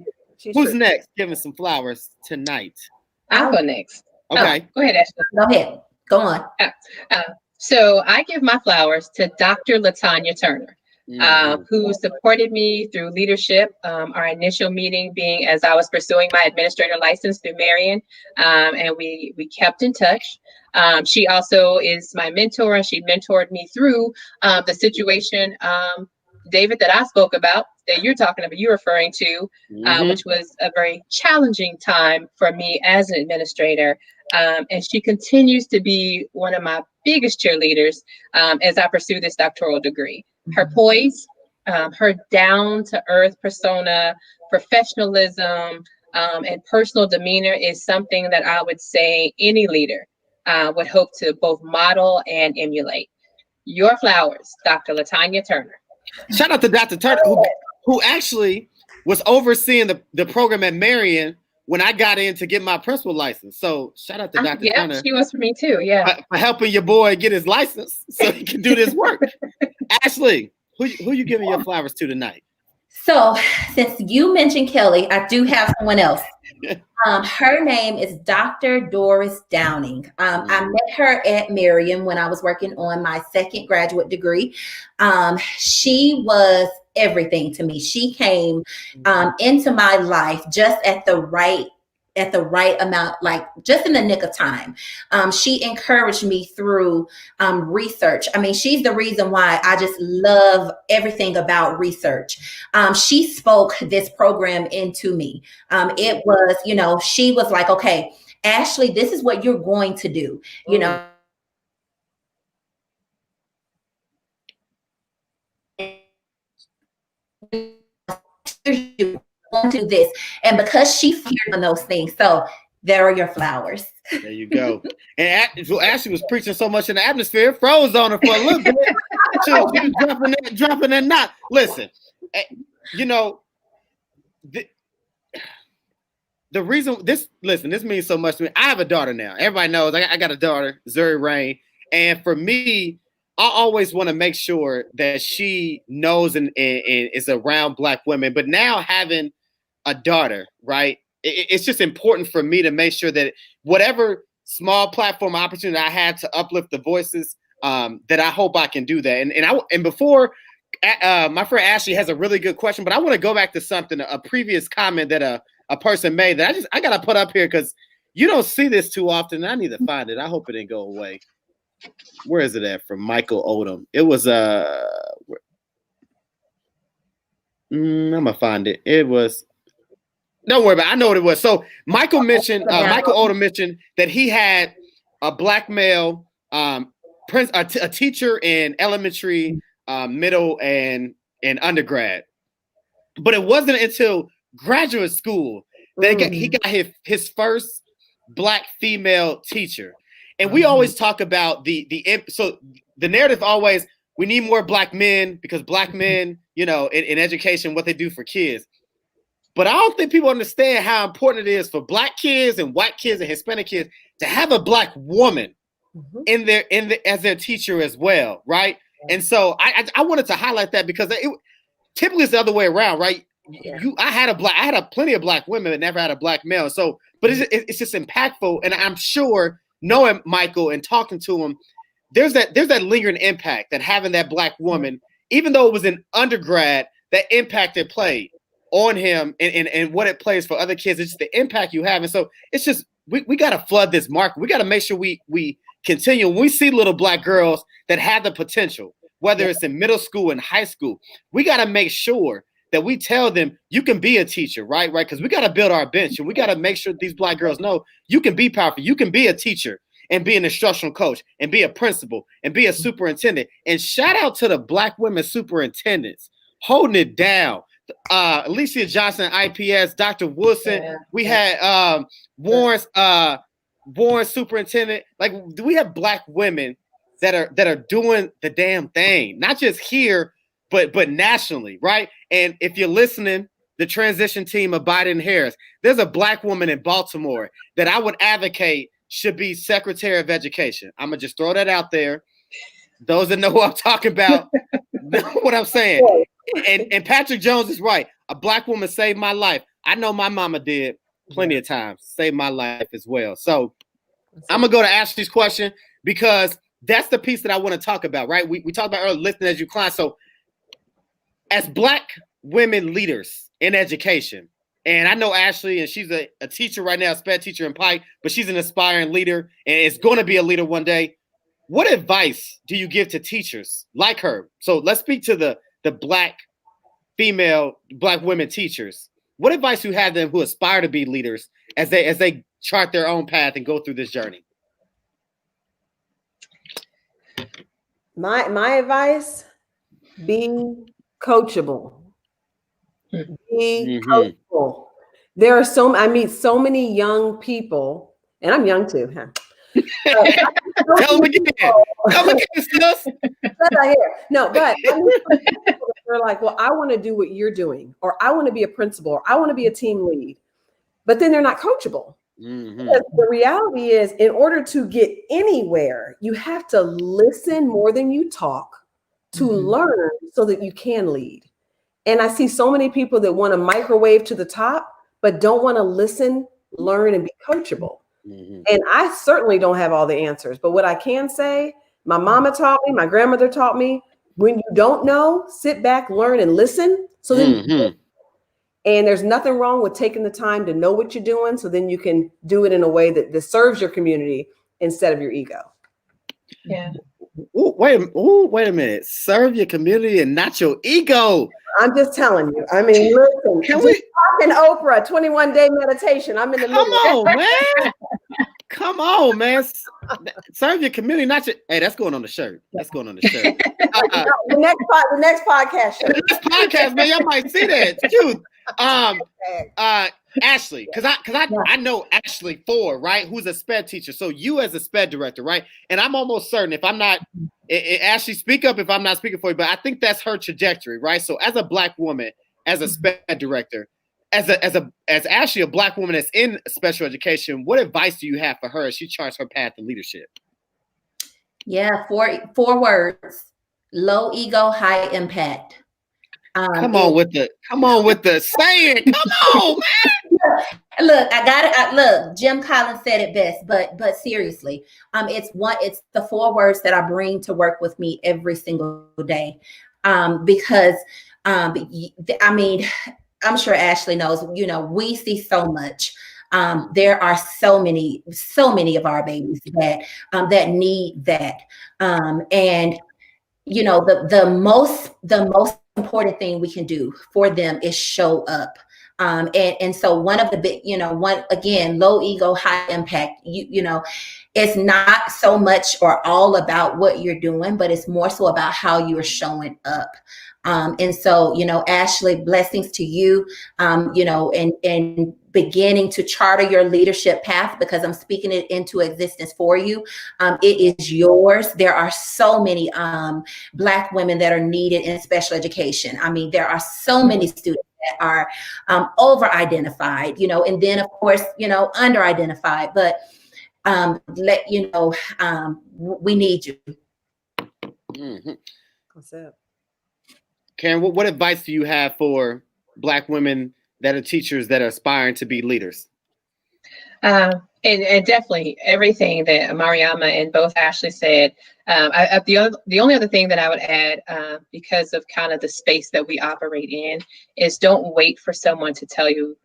Who's next? Giving some flowers tonight. I'll go next. Okay. Go ahead, Ashley. Go ahead. Go on. So I give my flowers to Dr. LaTanya Turner, who supported me through leadership. Our initial meeting being as I was pursuing my administrator license through Marion, and we kept in touch. She also is my mentor, and she mentored me through the situation, David, that I spoke about, that you're referring to, which was a very challenging time for me as an administrator. And she continues to be one of my biggest cheerleaders as I pursue this doctoral degree. Her poise, her down-to-earth persona, professionalism, and personal demeanor is something that I would say any leader would hope to both model and emulate. Your flowers, Dr. LaTanya Turner. Shout out to Dr. Turner, who actually was overseeing the program at Marion when I got in to get my principal license. So shout out to Dr. Turner. Yeah, she was for me too. Yeah, for helping your boy get his license so he can do this work. Ashley, who you giving your flowers to tonight? So since you mentioned Kelly, I do have someone else. Her name is Dr. Doris Downing. I met her at Marion when I was working on my second graduate degree. She was everything to me. She came into my life just at the right amount, like just in the nick of time. She encouraged me through research. I mean, she's the reason why I just love everything about research. She spoke this program into me. It was, she was like, okay, Ashley, this is what you're going to do, do this. And because she feared on those things, so there are your flowers. There you go. And Ashley was preaching so much in the atmosphere, it froze on her for a little bit. She was dropping that knot. Listen, the reason this means so much to me. I have a daughter now. Everybody knows I got a daughter, Zuri Rain. And for me, I always want to make sure that she knows and is around Black women. But now having a daughter, right? It's just important for me to make sure that whatever small platform opportunity I have to uplift the voices, that I hope I can do that. And before my friend Ashley has a really good question, but I want to go back to something, a previous comment that a person made that I got to put up here because you don't see this too often. I need to find it. I hope it didn't go away. Where is it at? From Michael Odom. It was I'm gonna find it. It was. Don't worry about it. I know what it was. So Michael Odom mentioned that he had a black male a teacher in elementary, middle, and undergrad. But it wasn't until graduate school that he got his first black female teacher. And we always talk about so the narrative always, we need more black men because black men, in education, what they do for kids. But I don't think people understand how important it is for black kids and white kids and Hispanic kids to have a black woman as their teacher as well, right? And so I wanted to highlight that because typically it's the other way around, right? I had plenty of black women, but never had a black male. So, but it's just impactful, and I'm sure knowing Michael and talking to him, there's that lingering impact that having that black woman, even though it was in undergrad, that impact it played on him and what it plays for other kids. It's just the impact you have. And so it's just, we got to flood this market. We got to make sure we continue. When we see little black girls that have the potential, whether it's in middle school and high school, we got to make sure that we tell them you can be a teacher, right? Because we got to build our bench, and we got to make sure these black girls know you can be powerful. You can be a teacher and be an instructional coach and be a principal and be a superintendent. And shout out to the black women superintendents holding it down. Alicia Johnson, IPS, Dr. Wilson. We had Warren superintendent. Like, do we have black women that are doing the damn thing, not just here, but nationally, right? And if you're listening, the transition team of Biden Harris, there's a black woman in Baltimore that I would advocate should be Secretary of Education. I'm gonna just throw that out there. Those that know who I'm talking about know what I'm saying. And Patrick Jones is right. A black woman saved my life. I know my mama did plenty of times, saved my life as well. So I'm gonna go to Ashley's question because that's the piece that I want to talk about, right? We talked about earlier, listening as you climb. So as black women leaders in education, and I know Ashley, and she's a teacher right now, a SPED teacher in Pike, but she's an aspiring leader and is going to be a leader one day. What advice do you give to teachers like her? So let's speak to the black women teachers. What advice do you have them who aspire to be leaders as they chart their own path and go through this journey? My advice: be coachable. Be coachable. I meet so many young people, and I'm young too, huh? Tell them again. Sis. No, but they're like, well, I want to do what you're doing, or I want to be a principal, or I want to be a team lead. But then they're not coachable. Because the reality is, in order to get anywhere, you have to listen more than you talk to learn so that you can lead. And I see so many people that want to microwave to the top, but don't want to listen, learn, and be coachable. And I certainly don't have all the answers. But what I can say, my mama taught me, my grandmother taught me, when you don't know, sit back, learn, and listen. So then and there's nothing wrong with taking the time to know what you're doing, so then you can do it in a way that serves your community instead of your ego. Yeah. Wait a minute. Serve your community and not your ego. I'm just telling you. I mean, listen. Can we talking Oprah 21-day meditation? I'm in the middle. Come on, man. Serve your community, not your. Hey, that's going on the shirt. The next podcast show. The next podcast, man. Y'all might see that. Dude. Ashley, because I know Ashley Ford, right? Who's a SPED teacher. So you as a SPED director, right? And I'm almost certain if I'm not, Ashley, speak up if I'm not speaking for you, but I think that's her trajectory, right? So as a black woman, as a SPED director, as Ashley, a black woman that's in special education, what advice do you have for her as she charts her path to leadership? Yeah, four words: low ego, high impact. Come on with the saying. Come on, man. Look, I got it. Look, Jim Collins said it best, but seriously, it's the 4 words that I bring to work with me every single day. Because I mean, I'm sure Ashley knows, we see so much. There are so many of our babies that need that. And the most important thing we can do for them is show up. And so one of the big, low ego, high impact, it's not so much or all about what you're doing, but it's more so about how you're showing up. And so, Ashley, blessings to you, and beginning to charter your leadership path, because I'm speaking it into existence for you. It is yours. There are so many Black women that are needed in special education. I mean, there are so many students that are over-identified, and then, of course, under-identified. But we need you. Mm-hmm. What's up? Karen, what advice do you have for Black women that are teachers that are aspiring to be leaders? And definitely everything that Mariama and both Ashley said. The only other thing that I would add, because of kind of the space that we operate in, is don't wait for someone to tell you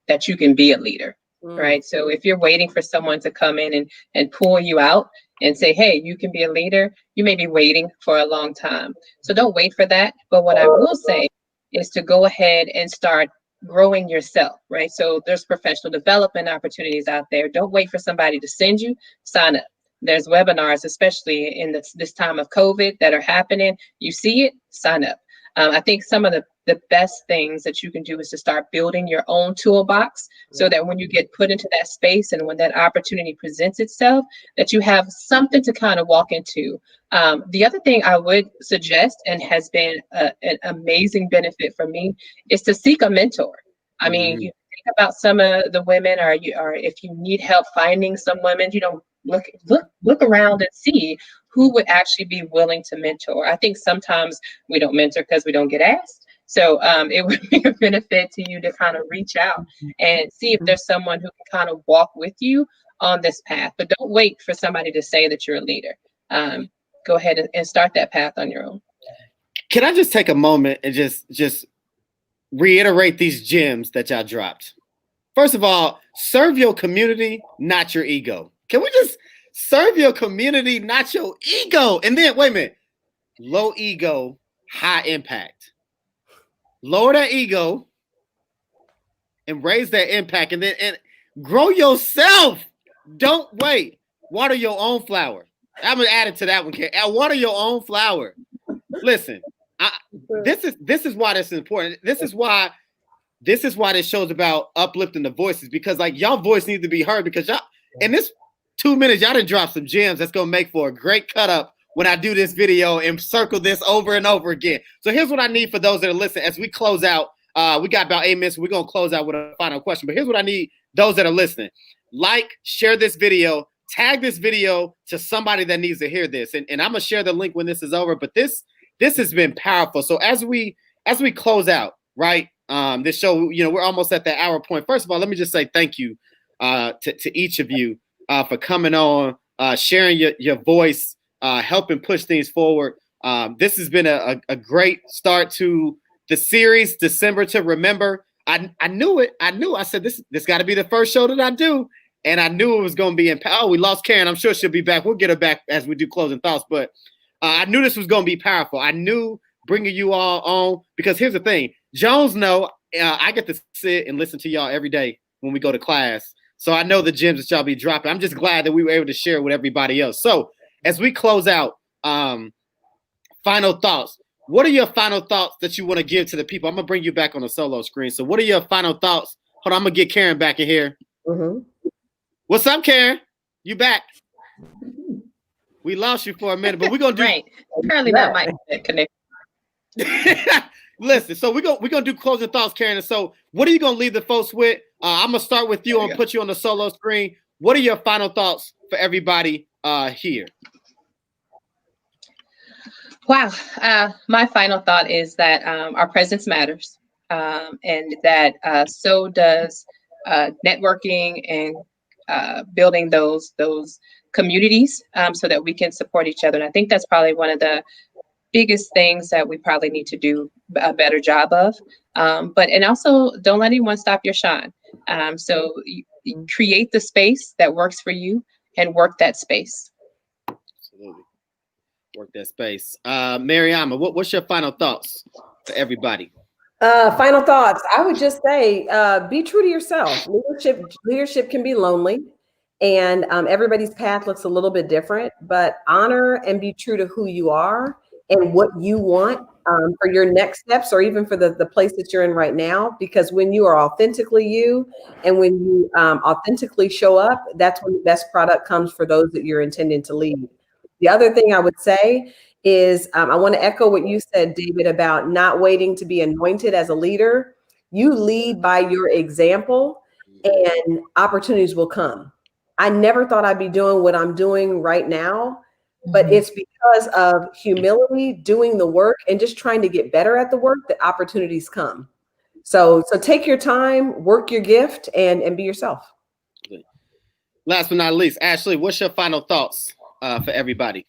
that you can be a leader, right? So if you're waiting for someone to come in and pull you out and say, hey, you can be a leader, you may be waiting for a long time. So don't wait for that. But what I will say is to go ahead and start growing yourself, right? So there's professional development opportunities out there. Don't wait for somebody to send you, sign up. There's webinars, especially in this time of COVID, that are happening. You see it, sign up. I think some of the best things that you can do is to start building your own toolbox, so that when you get put into that space and when that opportunity presents itself, that you have something to kind of walk into. The other thing I would suggest, and has been an amazing benefit for me, is to seek a mentor. I mean, you think about some of the women, or if you need help finding some women, look around and see who would actually be willing to mentor. I think sometimes we don't mentor because we don't get asked. So it would be a benefit to you to kind of reach out and see if there's someone who can kind of walk with you on this path. But don't wait for somebody to say that you're a leader. Go ahead and start that path on your own. Can I just take a moment and just reiterate these gems that y'all dropped? First of all, serve your community, not your ego. Can we just serve your community, not your ego? And then, wait a minute, low ego, high impact. Lower that ego and raise that impact, and grow yourself. Don't wait. Water your own flower. I'm gonna add it to that one, Karen. Water your own flower. Listen, this is why this is important. This is why this show's about uplifting the voices, because like y'all voice needs to be heard, because y'all in this 2 minutes y'all done dropped some gems that's gonna make for a great cut up when I do this video and circle this over and over again. So here's what I need for those that are listening as we close out. We got about 8 minutes. We're gonna close out with a final question. But here's what I need those that are listening: like, share this video, tag this video to somebody that needs to hear this, and I'm gonna share the link when this is over. But this has been powerful. So as we close out, right? This show, we're almost at the hour point. First of all, let me just say thank you to each of you for coming on, sharing your voice, helping push things forward. This has been a great start to the series, December to Remember. I knew it. I said this got to be the first show that I do, and I knew it was going to be oh, we lost Karen. I'm sure she'll be back. We'll get her back as we do closing thoughts. But I knew this was going to be powerful. I knew bringing you all on, because here's the thing. Jones know I get to sit and listen to y'all every day when we go to class. So I know the gems that y'all be dropping. I'm just glad that we were able to share with everybody else. So as we close out, final thoughts. What are your final thoughts that you want to give to the people? I'm going to bring you back on the solo screen. So what are your final thoughts? Hold on, I'm going to get Karen back in here. What's up, Karen? You back? We lost you for a minute, but we're going to do... Right. Apparently not my connection. Listen, so we're gonna do closing thoughts, Karen. And so what are you going to leave the folks with? I'm going to start with you and put you on the solo screen. What are your final thoughts for everybody here? Wow. My final thought is that our presence matters, and that so does networking and building those communities, so that we can support each other. And I think that's probably one of the biggest things that we probably need to do a better job of. And also don't let anyone stop your shine. So you create the space that works for you and work that space. Absolutely. Work that space. Mariama, what's your final thoughts? for everybody? Final thoughts. I would just say, be true to yourself. Leadership can be lonely, and everybody's path looks a little bit different. But honor and be true to who you are and what you want for your next steps, or even for the place that you're in right now. Because when you are authentically you, and when you authentically show up, that's when the best product comes for those that you're intending to lead. The other thing I would say is I want to echo what you said, David, about not waiting to be anointed as a leader. You lead by your example, and opportunities will come. I never thought I'd be doing what I'm doing right now, but it's because of humility, doing the work, and just trying to get better at the work that opportunities come. So take your time, work your gift, and be yourself. Last but not least, Ashley, what's your final thoughts for everybody?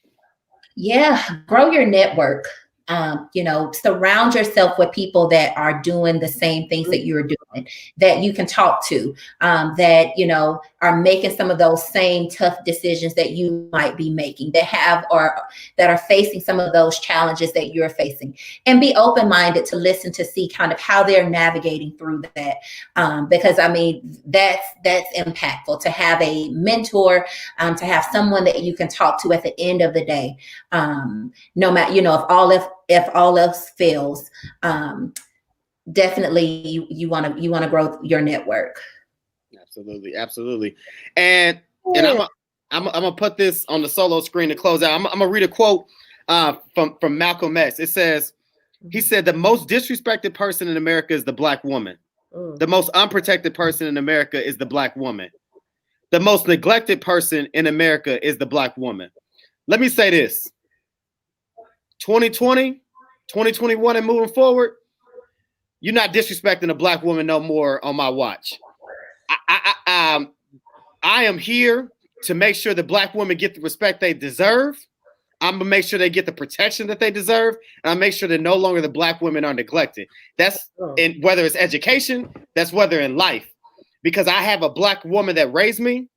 Yeah, grow your network. Surround yourself with people that are doing the same things that you're doing, that you can talk to, that, are making some of those same tough decisions that you might be making, that are facing some of those challenges that you're facing, and be open-minded to listen, to see kind of how they're navigating through that. Because that's impactful to have a mentor, to have someone that you can talk to at the end of the day. No matter, if all else fails, definitely you want to grow your network. Absolutely. And I'm gonna put this on the solo screen to close out. I'm gonna read a quote from Malcolm X. It says, he said, "The most disrespected person in America is the Black woman. The most unprotected person in America is the Black woman. The most neglected person in America is the Black woman." Let me say this. 2020, 2021, and moving forward, you're not disrespecting a Black woman no more on my watch. I am here to make sure the Black women get the respect they deserve. I'm gonna make sure they get the protection that they deserve, and I make sure that no longer the Black women are neglected. That's in whether it's education, that's whether in life. Because I have a Black woman that raised me.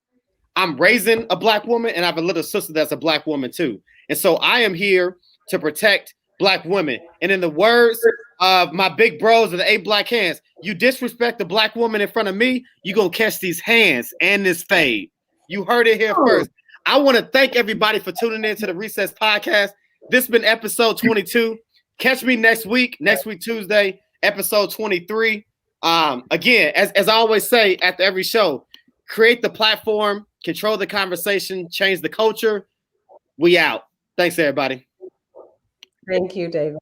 I'm raising a Black woman, and I have a little sister that's a Black woman too. And so I am here to protect Black women. And in the words of my big bros of the 8 Black Hands, you disrespect the Black woman in front of me, you gonna catch these hands and this fade. You heard it here first. I want to thank everybody for tuning in to the Recess Podcast. This has been episode 22. Catch me next week Tuesday, episode 23. Again, as I always say after every show, create the platform, control the conversation, change the culture. We out. Thanks, everybody. Thank you, David.